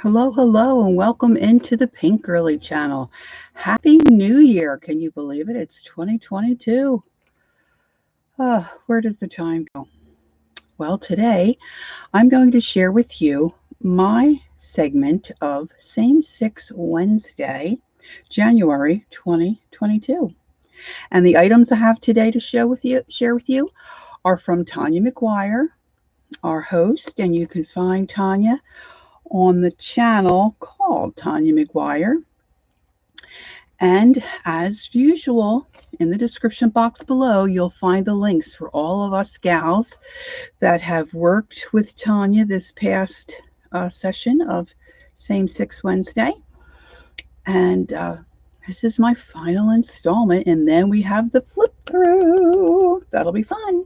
Hello, hello, and welcome into the Pink Girly channel. Happy New Year. Can you believe it? It's 2022. Where does the time go? Well, today I'm going to share with you my segment of Same Sex Wednesday, January 2022. And the items I have today to share with you are from Tanya McGuire, our host, and you can find Tanya on the channel called Tanya McGuire. And as usual, in the description box below, you'll find the links for all of us gals that have worked with Tanya this past session of Same Sex Wednesday. And this is my final installment, and then we have the flip through. That'll be fun.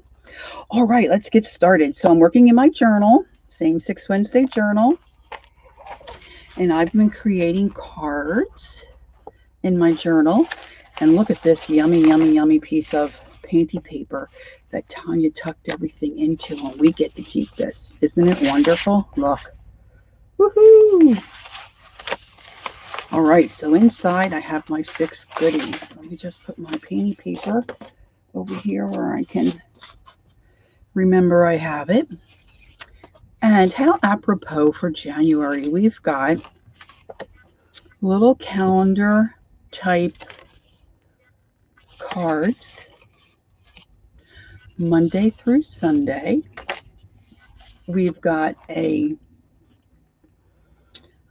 All right, let's get started. So I'm working in my journal, Same Sex Wednesday journal, and I've been creating cards in my journal. And look at this yummy, yummy, yummy piece of painty paper that Tanya tucked everything into, and we get to keep this. Isn't it wonderful? Look. Woohoo! All right, so inside I have my 6 goodies. Let me just put my painty paper over here where I can remember I have it. And how apropos for January, we've got little calendar type cards, Monday through Sunday. We've got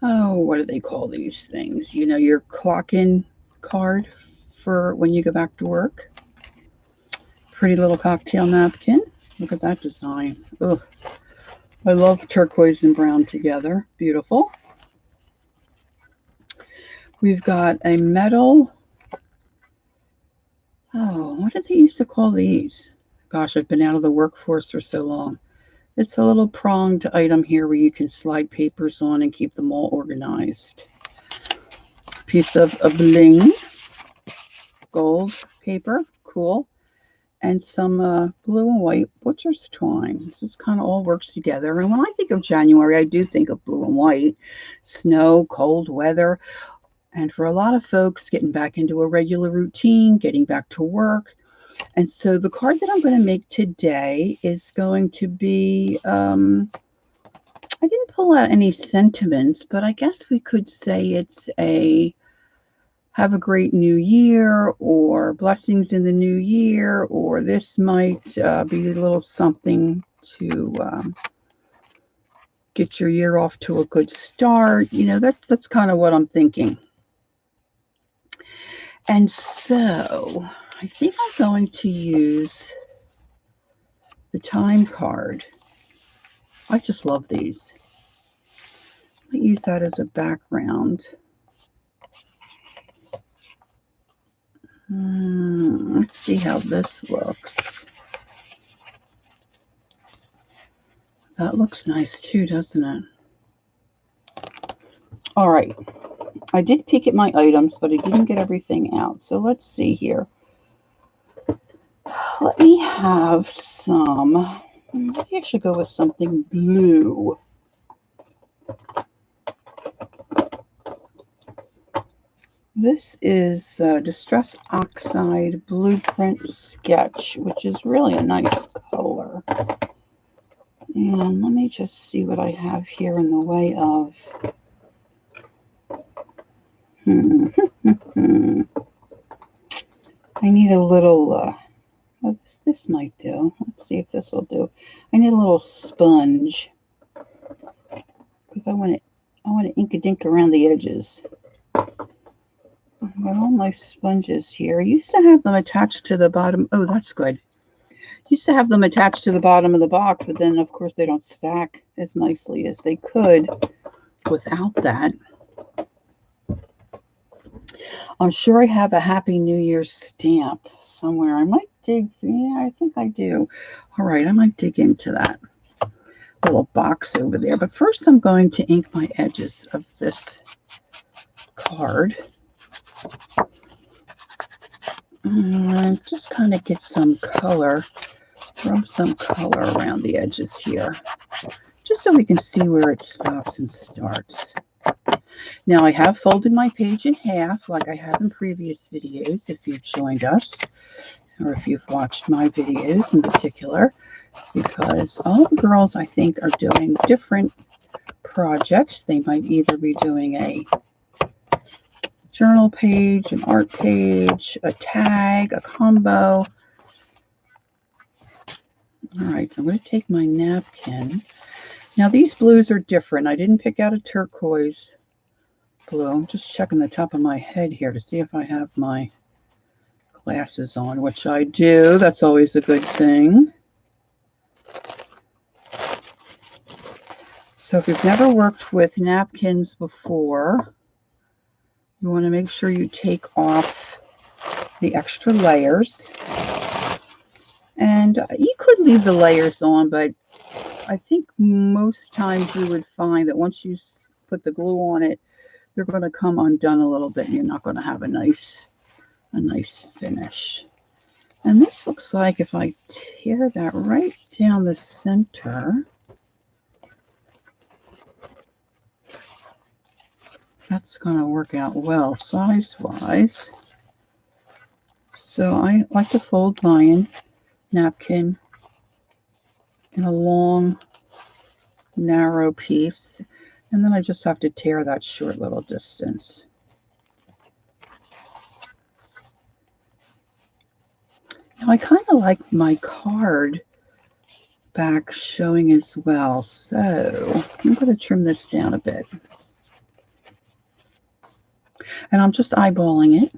what do they call these things? You know, your clock-in card for when you go back to work. Pretty little cocktail napkin. Look at that design. Ugh. I love turquoise and brown together. Beautiful. We've got a metal. What did they used to call these? Gosh, I've been out of the workforce for so long. It's a little pronged item here where you can slide papers on and keep them all organized. Piece of a bling, gold paper, cool. And some blue and white butcher's twine. This kind of all works together. And when I think of January, I do think of blue and white, snow, cold weather. And for a lot of folks, getting back into a regular routine, getting back to work. And so the card that I'm going to make today is going to be, I didn't pull out any sentiments, but I guess we could say it's a have a great new year, or blessings in the new year, or this might be a little something to get your year off to a good start. You know, that's kind of what I'm thinking. And so I think I'm going to use the time card. I just love these. I might use that as a background. Let's see how this looks. That looks nice too, doesn't it? All right. I did peek at my items, but I didn't get everything out. So let's see here. Let me have some. Maybe I should go with something blue. This is Distress Oxide Blueprint Sketch, which is really a nice color. And let me just see what I have here in the way of. I need a little, this might do. Let's see if this will do. I need a little sponge because I want to ink-a-dink around the edges. I've got all my sponges here. I used to have them attached to the bottom. Oh, that's good. Used to have them attached to the bottom of the box, but then, of course, they don't stack as nicely as they could without that. I'm sure I have a Happy New Year stamp somewhere. I might dig. Yeah, I think I do. All right, I might dig into that little box over there. But first, I'm going to ink my edges of this card. And just kind of get some color, rub some color around the edges here, just so we can see where it stops and starts. Now I have folded my page in half like I have in previous videos if you've joined us or if you've watched my videos in particular, because all the girls I think are doing different projects. They might either be doing a journal page, an art page, a tag, a combo. All right, so I'm going to take my napkin. Now these blues are different. I didn't pick out a turquoise blue. I'm just checking the top of my head here to see if I have my glasses on, which I do. That's always a good thing. So if you've never worked with napkins before, you want to make sure you take off the extra layers. And you could leave the layers on, but I think most times you would find that once you put the glue on it, they're going to come undone a little bit and you're not going to have a nice finish. And this looks like if I tear that right down the center, that's going to work out well size-wise. So I like to fold my napkin in a long, narrow piece, and then I just have to tear that short little distance. Now I kind of like my card back showing as well, so I'm going to trim this down a bit. And I'm just eyeballing it.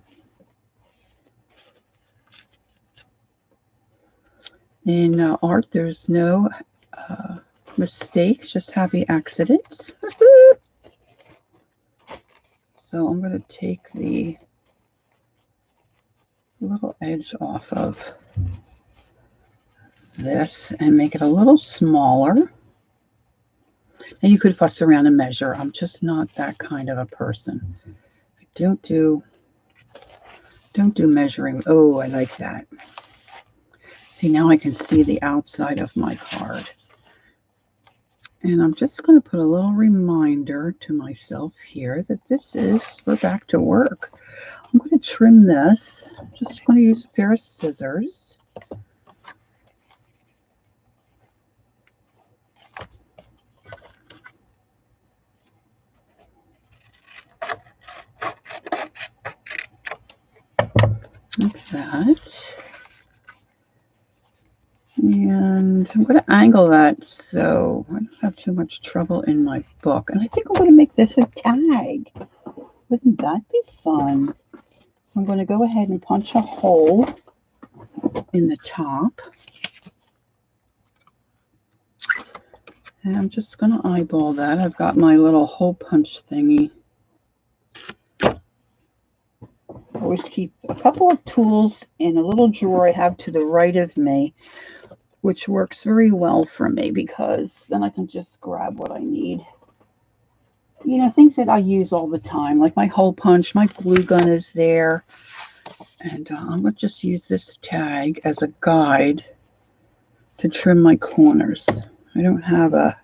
In art, there's no mistakes, just happy accidents. So I'm going to take the little edge off of this and make it a little smaller. And you could fuss around and measure. I'm just not that kind of a person. I don't do measuring. Oh, I like that. See, now I can see the outside of my card. And I'm just going to put a little reminder to myself here that we're back to work. I'm going to trim this. I'm just going to use a pair of scissors. Like that. And I'm going to angle that so I don't have too much trouble in my book. And I think I'm going to make this a tag. Wouldn't that be fun? So I'm going to go ahead and punch a hole in the top. And I'm just going to eyeball that. I've got my little hole punch thingy. I always keep a couple of tools in a little drawer I have to the right of me, which works very well for me because then I can just grab what I need. You know, things that I use all the time, like my hole punch, my glue gun is there. And I'm going to just use this tag as a guide to trim my corners. I don't have a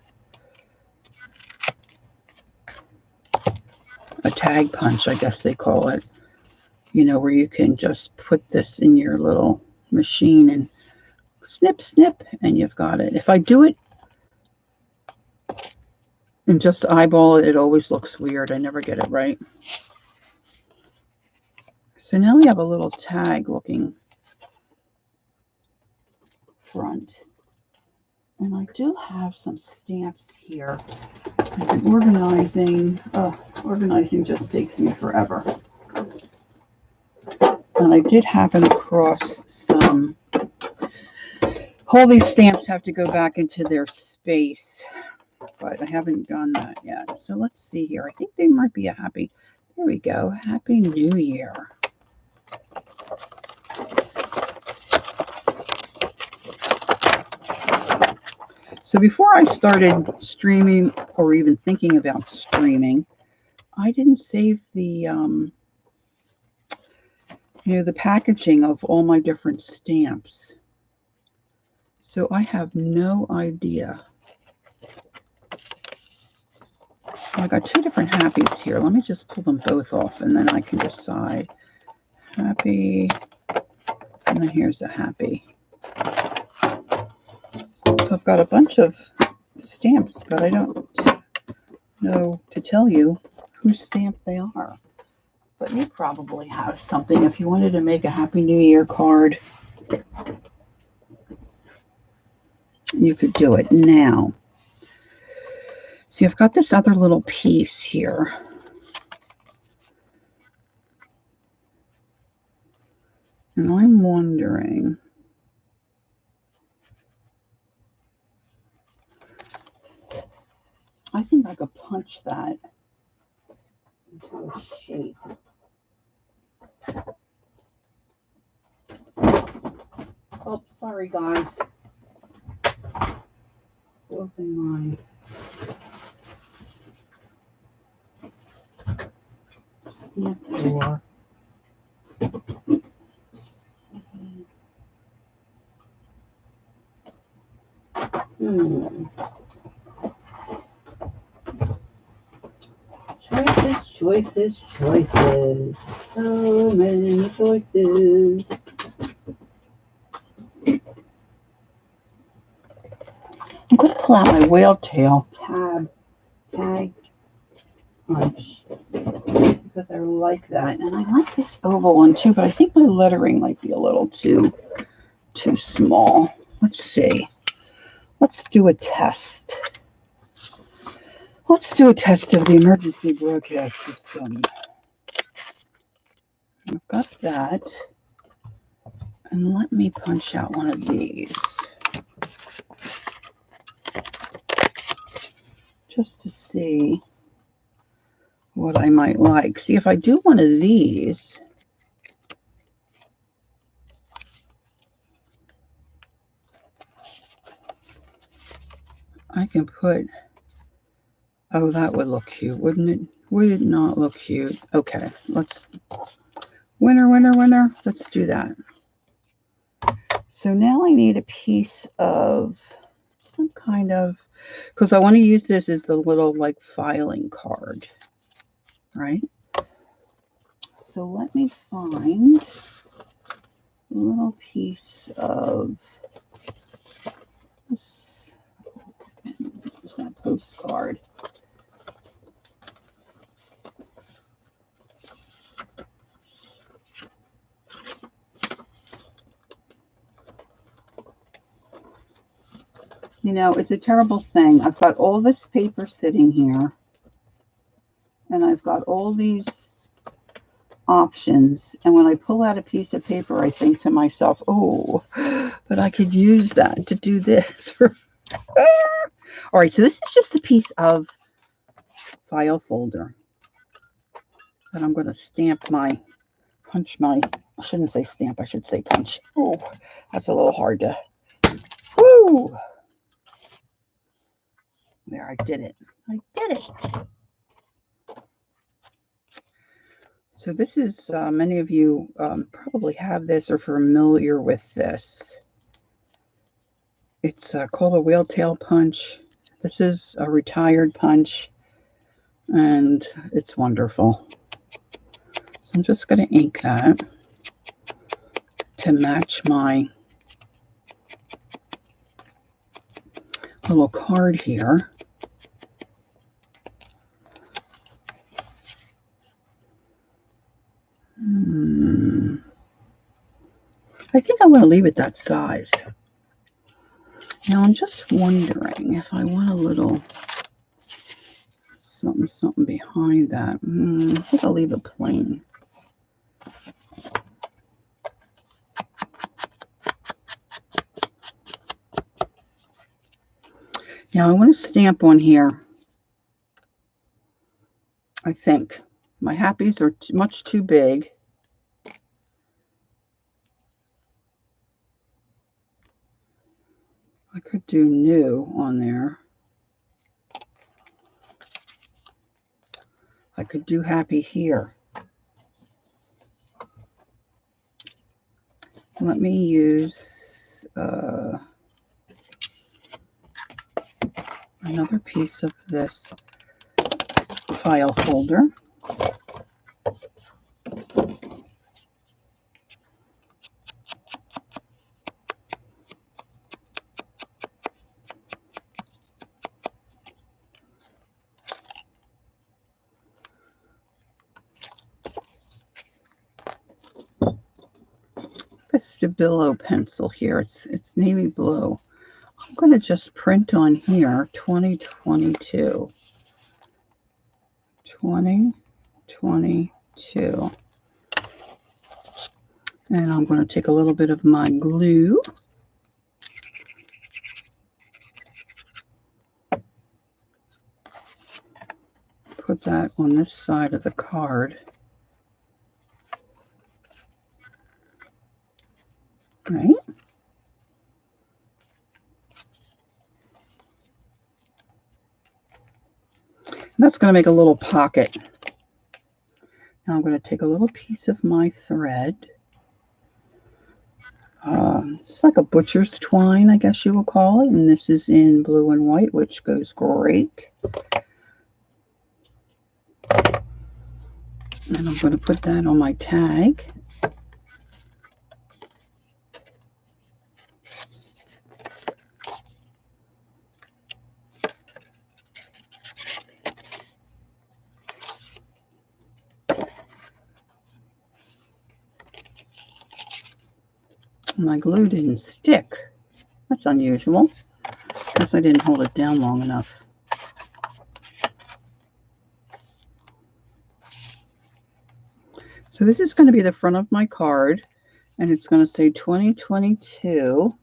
tag punch, I guess they call it, you know, where you can just put this in your little machine and snip, snip, and you've got it. If I do it and just eyeball it, it always looks weird. I never get it right. So now we have a little tag looking front. And I do have some stamps here. I've been organizing. Organizing just takes me forever. And I did happen across some. All these stamps have to go back into their space, but I haven't done that yet. So let's see here. I think they might be a happy. There we go. Happy New Year. So before I started streaming or even thinking about streaming, I didn't save the, the packaging of all my different stamps. So I have no idea I got two different happies here. Let me just pull them both off and then I can decide. Happy, and then here's a happy. So I've got a bunch of stamps, but I don't know to tell you whose stamp they are. But you probably have something if you wanted to make a Happy New Year card. You could do it now. See, I've got this other little piece here. And I'm wondering, I think I could punch that into a shape. Oh, sorry guys. Open my stamp drawer. Choices. So many choices. I'm going to pull out my whale tail tag punch because I like that. And I like this oval one too, but I think my lettering might be a little too small. Let's see. Let's do a test. Let's do a test of the emergency broadcast system. I've got that. And let me punch out one of these. Just to see what I might like. See, if I do one of these, I can put, oh, that would look cute, wouldn't it? Would it not look cute? Okay, let's, winner. Let's do that. So now I need a piece of some kind of, because I want to use this as the little like filing card, right? So let me find a little piece of this. There's that postcard. You know, it's a terrible thing. I've got all this paper sitting here, and I've got all these options. And when I pull out a piece of paper, I think to myself, oh, but I could use that to do this. All right, so this is just a piece of file folder that I'm going to stamp my, punch my, I shouldn't say stamp, I should say punch. Oh, that's a little hard to, woo! There, I did it. So this is, many of you probably have this or familiar with this. It's called a whale tail punch. This is a retired punch, and it's wonderful. So I'm just going to ink that to match my little card here. I think I'm going to leave it that size. Now I'm just wondering if I want a little something behind that. I think I'll leave it plain. Now I want to stamp one here. I think my happies are much too big. I could do new on there. I could do happy here. Let me use another piece of this. file folder. A Stabilo pencil here. It's navy blue. I'm going to just print on here 2022. 2022. And I'm going to take a little bit of my glue. Put that on this side of the card. Right? And that's going to make a little pocket. Now I'm going to take a little piece of my thread. It's like a butcher's twine, I guess you will call it. And this is in blue and white, which goes great. And I'm going to put that on my tag. My glue didn't stick. That's unusual. Guess I didn't hold it down long enough. So this is going to be the front of my card, and it's going to say 2022.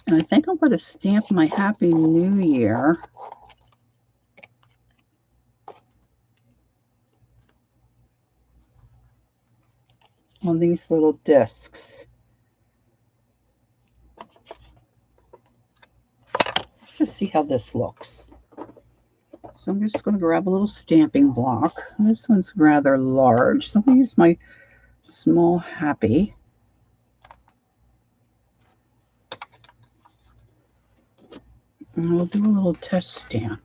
And I think I'm going to stamp my Happy New Year on these little discs. Let's just see how this looks. So I'm just going to grab a little stamping block. This one's rather large, so I'm going to use my small Happy. And we'll do a little test stamp.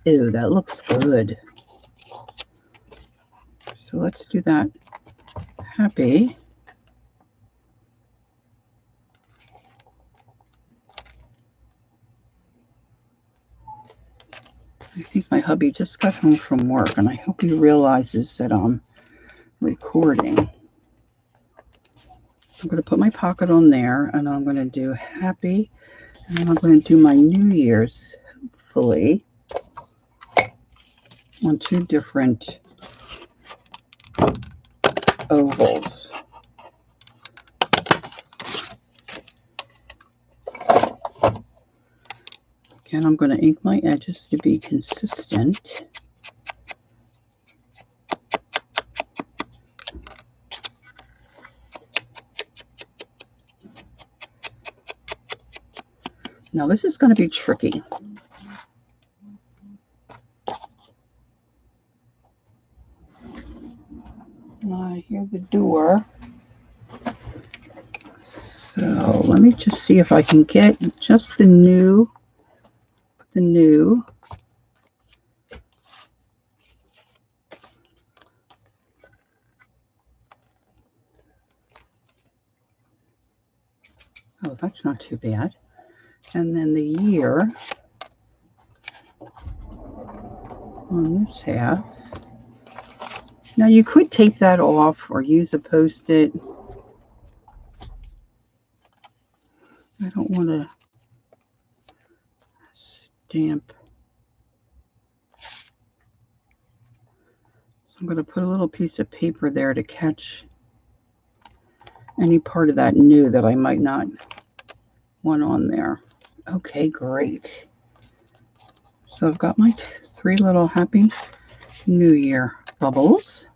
Ew, that looks good. So let's do that Happy. I think my hubby just got home from work, and I hope he realizes that I'm recording. So I'm going to put my pocket on there, and I'm going to do Happy, and then I'm going to do my New Year's, hopefully, on two different ovals. Again, I'm going to ink my edges to be consistent. Now this is going to be tricky. I hear the door. So let me just see if I can get just the new. Oh, that's not too bad. And then the year on this half. Now you could tape that off or use a Post-it. I don't want to stamp. So I'm going to put a little piece of paper there to catch any part of that new that I might not want on there. Okay, great. So I've got my three little Happy New Year bubbles.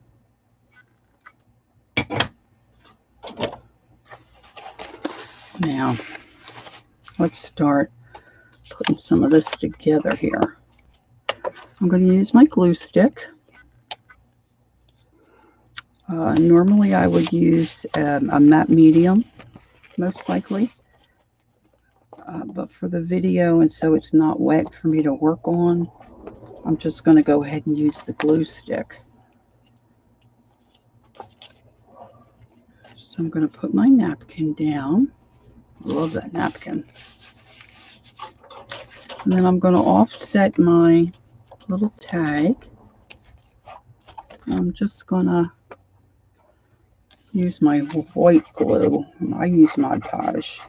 Now, let's start putting some of this together here. I'm going to use my glue stick. Normally I would use a matte medium, most likely. But for the video, and so it's not wet for me to work on, I'm just going to go ahead and use the glue stick. So I'm going to put my napkin down. I love that napkin. And then I'm going to offset my little tag. I'm just going to use my white glue. I use Mod Podge.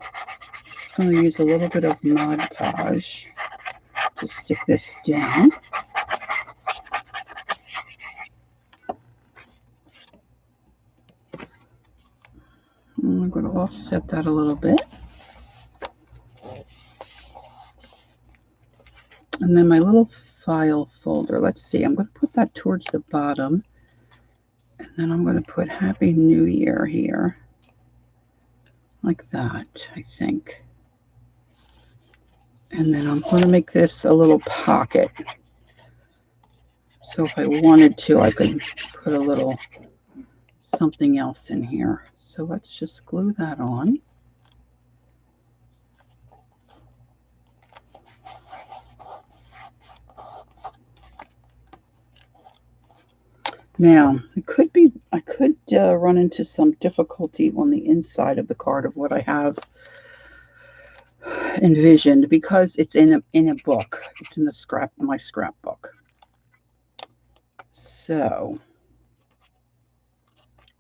Just going to use a little bit of Mod Podge to stick this down. And I'm going to offset that a little bit. And then my little file folder, let's see, I'm going to put that towards the bottom. And then I'm going to put Happy New Year here. Like that, I think. And then I'm going to make this a little pocket. So if I wanted to, I could put a little something else in here. So let's just glue that on. Now, I could run into some difficulty on the inside of the card of what I have envisioned, because it's in a book. It's in the my scrapbook. So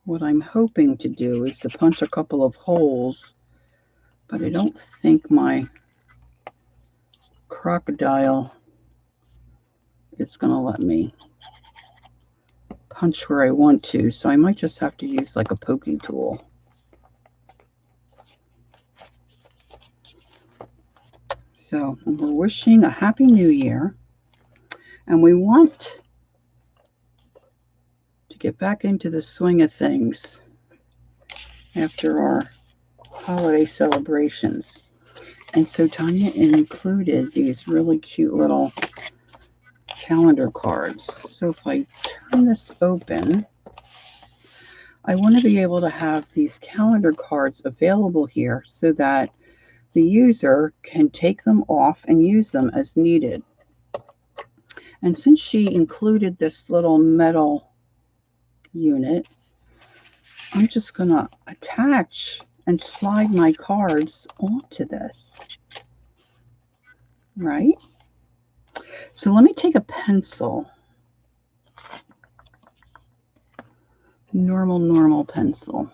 what I'm hoping to do is to punch a couple of holes, but I don't think my crocodile is going to let me punch where I want to, so I might just have to use like a poking tool. So we're wishing a Happy New Year, and we want to get back into the swing of things after our holiday celebrations. And so Tanya included these really cute little calendar cards. So if I turn this open, I want to be able to have these calendar cards available here so that the user can take them off and use them as needed. And since she included this little metal unit, I'm just going to attach and slide my cards onto this. Right? So let me take a pencil, normal pencil,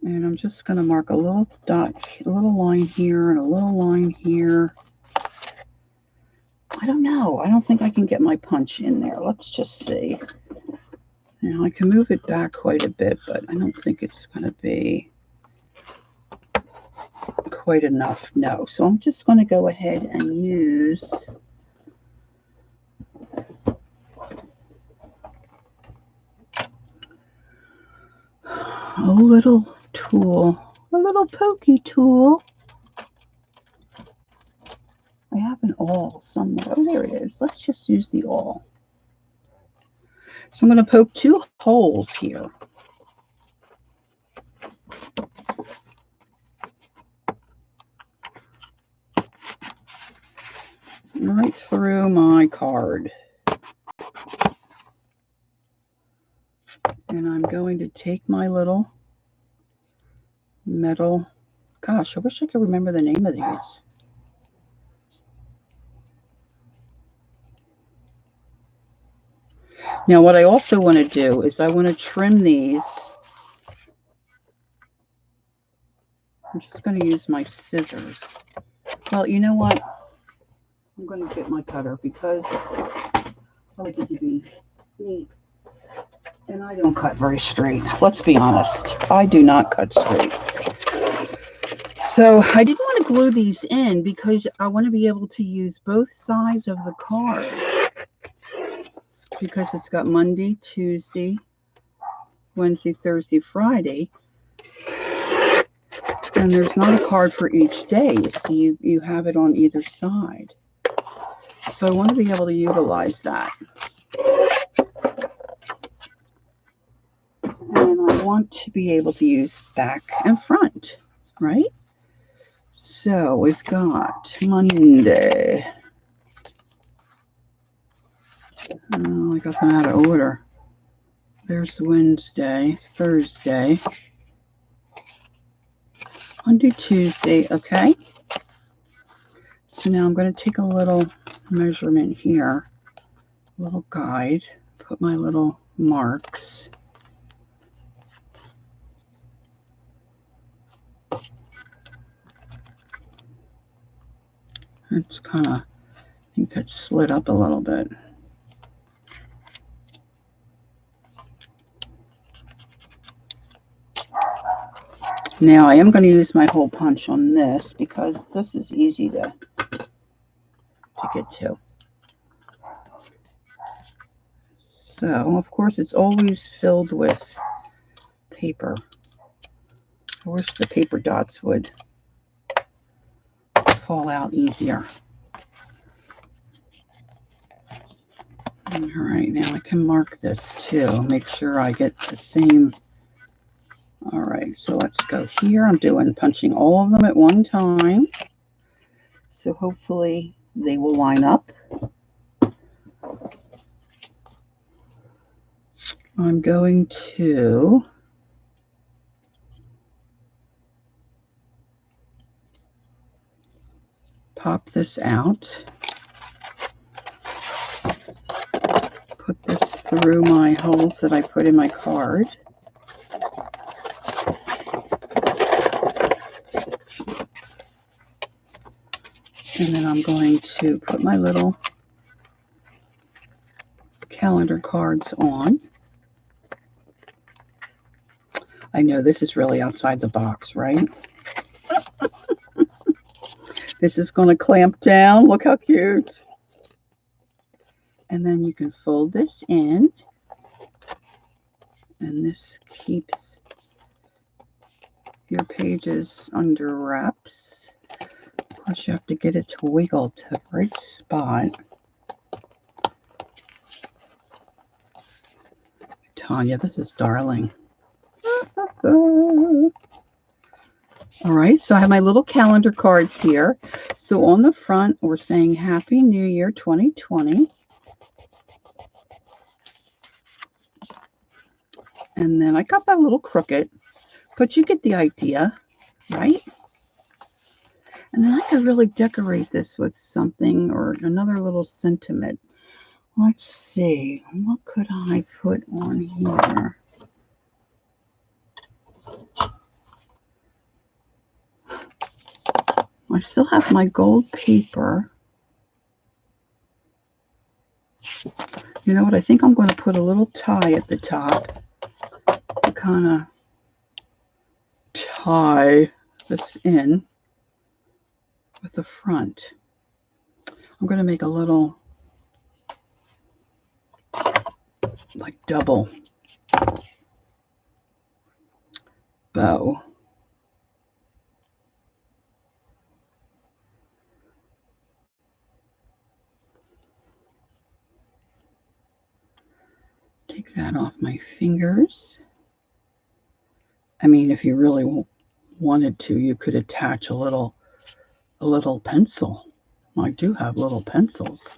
and I'm just going to mark a little dot, a little line here and a little line here. I don't know. I don't think I can get my punch in there. Let's just see. Now I can move it back quite a bit, but I don't think it's going to be quite enough. No. So I'm just going to go ahead and use a little tool, a little pokey tool. I have an awl somewhere. Oh, there it is. Let's just use the awl. So I'm going to poke 2 holes here. Right through my card. And I'm going to take my little metal, gosh, I wish I could remember the name of these. Now what I also want to do is I want to trim these. I'm just going to use my scissors. Well, you know what? I'm going to get my cutter because I like it to be neat. And I don't cut very straight. Let's be honest. I do not cut straight. So I didn't want to glue these in because I want to be able to use both sides of the card. Because it's got Monday, Tuesday, Wednesday, Thursday, Friday. And there's not a card for each day. So you have it on either side. So I want to be able to utilize that. And I want to be able to use back and front, right? So we've got Monday. Oh, I got them out of order. There's Wednesday, Thursday, Monday, Tuesday, okay. So now I'm going to take a little measurement here, a little guide, put my little marks. It's kind of, I think that slid up a little bit. Now I am going to use my hole punch on this because this is easy to get to. So, of course, it's always filled with paper. I wish the paper dots would fall out easier. All right, now I can mark this too, make sure I get the same. All right, so let's go here. I'm punching all of them at one time. So hopefully they will line up. I'm going to pop this out. Put this through my holes that I put in my card. And then I'm going to put my little calendar cards on. I know this is really outside the box, right? This is going to clamp down. Look how cute. And then you can fold this in. And this keeps your pages under wraps. Of course, you have to get it to wiggle to the right spot. Tanya, this is darling. All right, so I have my little calendar cards here. So on the front, we're saying Happy New Year 2020. And then I got that little crooked, but you get the idea, right? And then I could really decorate this with something or another little sentiment. Let's see, what could I put on here? I still have my gold paper. You know what? I think I'm going to put a little tie at the top to kind of tie this in with the front. I'm going to make a little like double bow. Take that off my fingers. I mean, if you really wanted to, you could attach a little pencil. I do have little pencils.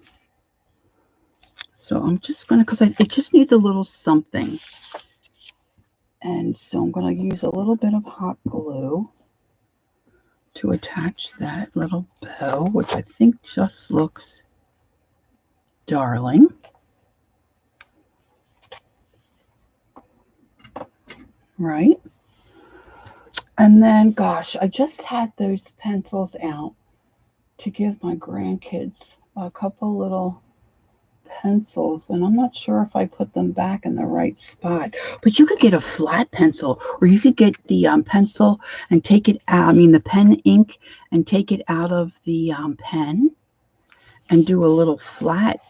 So I'm just going to, because it just needs a little something. And so I'm going to use a little bit of hot glue to attach that little bow, which I think just looks darling. Right? And then, gosh, I just had those pencils out to give my grandkids a couple little pencils, and I'm not sure if I put them back in the right spot. But you could get a flat pencil, or you could get the pencil and take it out, I mean the pen ink, and take it out of the pen and do a little flat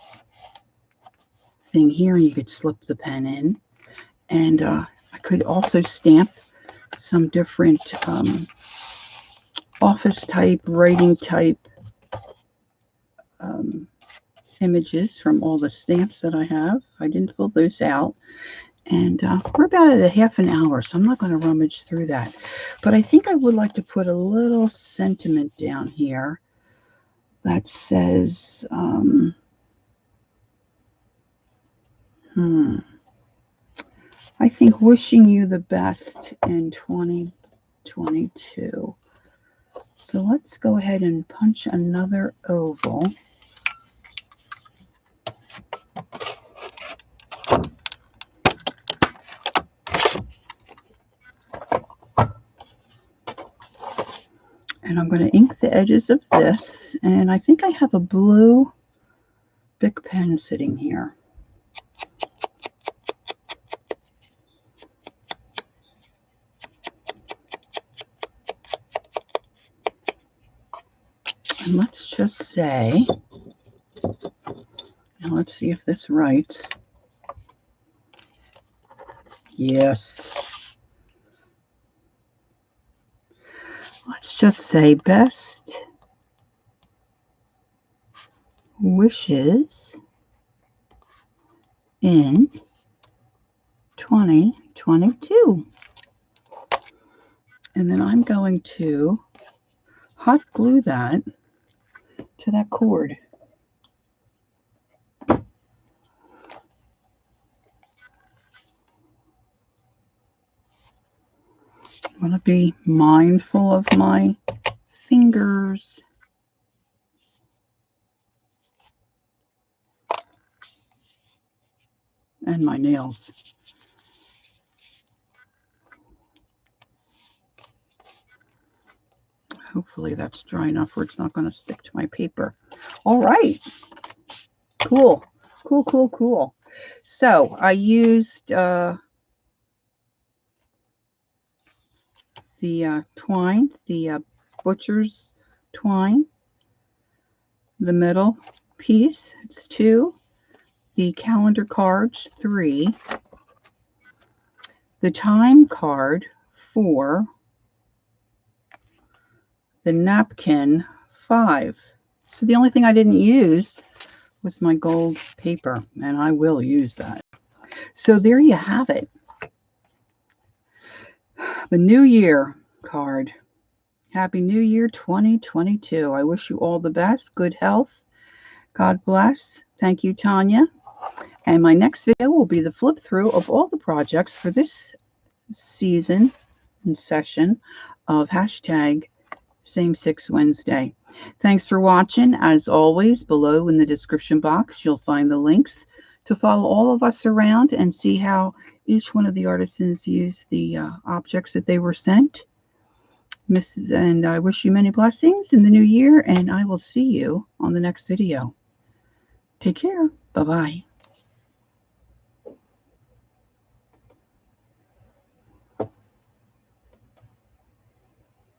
thing here, and you could slip the pen in. And I could also stamp some different office type, writing type images from all the stamps that I have. I didn't pull those out. And we're about at a half an hour, so I'm not going to rummage through that. But I think I would like to put a little sentiment down here that says, I think wishing you the best in 2022. So let's go ahead and punch another oval. And I'm going to ink the edges of this. And I think I have a blue Bic pen sitting here. And let's just say, and let's see if this writes. Yes. Let's just say best wishes in 2022. And then I'm going to hot glue that to that cord. I want to be mindful of my fingers. And my nails. Hopefully that's dry enough where it's not going to stick to my paper. All right. Cool. Cool, cool, cool. So I used the twine, the butcher's twine, the middle piece, it's 2, the calendar cards, 3, the time card, 4, the napkin, 5. So the only thing I didn't use was my gold paper, and I will use that. So there you have it. The New Year card. Happy New Year 2022. I wish you all the best, good health. God bless. Thank you, Tanya. And my next video will be the flip through of all the projects for this season and session of hashtag Same 6 Wednesday. Thanks for watching. As always, below in the description box, you'll find the links to follow all of us around and see how each one of the artisans used the objects that they were sent. And I wish you many blessings in the new year, and I will see you on the next video. Take care. Bye-bye.